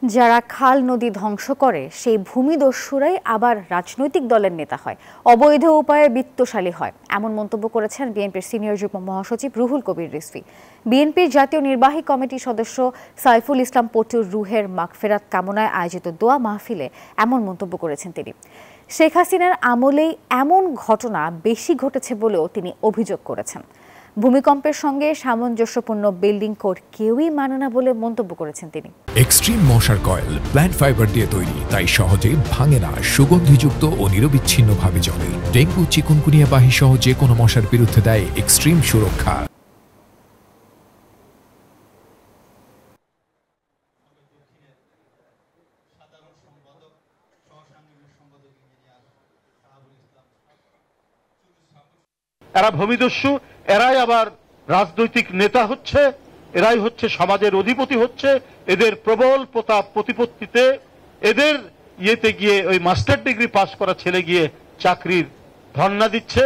যারা খাল নদী ধ্বংস করে সেই ভূমিদস্যুরাই আবার রাজনৈতিক দলের নেতা হয়, অবৈধ উপায়ে বিত্তশালী হয়, এমন মন্তব্য করেছেন বিএনপির সিনিয়র যুগ্ম মহাসচিব রুহুল কবির রিজভী। বিএনপির জাতীয় নির্বাহী কমিটির সদস্য সাইফুল ইসলাম পটুর রুহের মাগফিরাত কামনায় আয়োজিত দোয়া মাহফিলে এমন মন্তব্য করেছেন তিনি। শেখ হাসিনার আমলেই এমন ঘটনা বেশি ঘটেছে বলেও তিনি অভিযোগ করেছেন। ভূমিকম্পের সঙ্গে সামঞ্জস্যপূর্ণ বিল্ডিং কোড কেউই মানে না বলে মন্তব্য করেছেন তিনি। এক্সট্রিম মশার কয়েল প্ল্যান্ট ফাইবার দিয়ে তৈরি, তাই সহজে ভাঙে না, সুগন্ধিযুক্ত ও নিরবিচ্ছিন্নভাবে জ্বলে। ডেঙ্গু, চিকুনগুনিয়া বাহি সহ যে কোনো মশার বিরুদ্ধে দেয় এক্সট্রিম সুরক্ষা। এরা ভূমিদস্যু, এরাই আবার রাজনৈতিক নেতা হচ্ছে, এরাই হচ্ছে সমাজের অধিপতি হচ্ছে। এদের প্রবল প্রতাপ প্রতিপত্তিতে এদের ইয়েতে গিয়ে ওই মাস্টার ডিগ্রি পাশ করা ছেলে গিয়ে চাকরির ধর্ণা দিচ্ছে।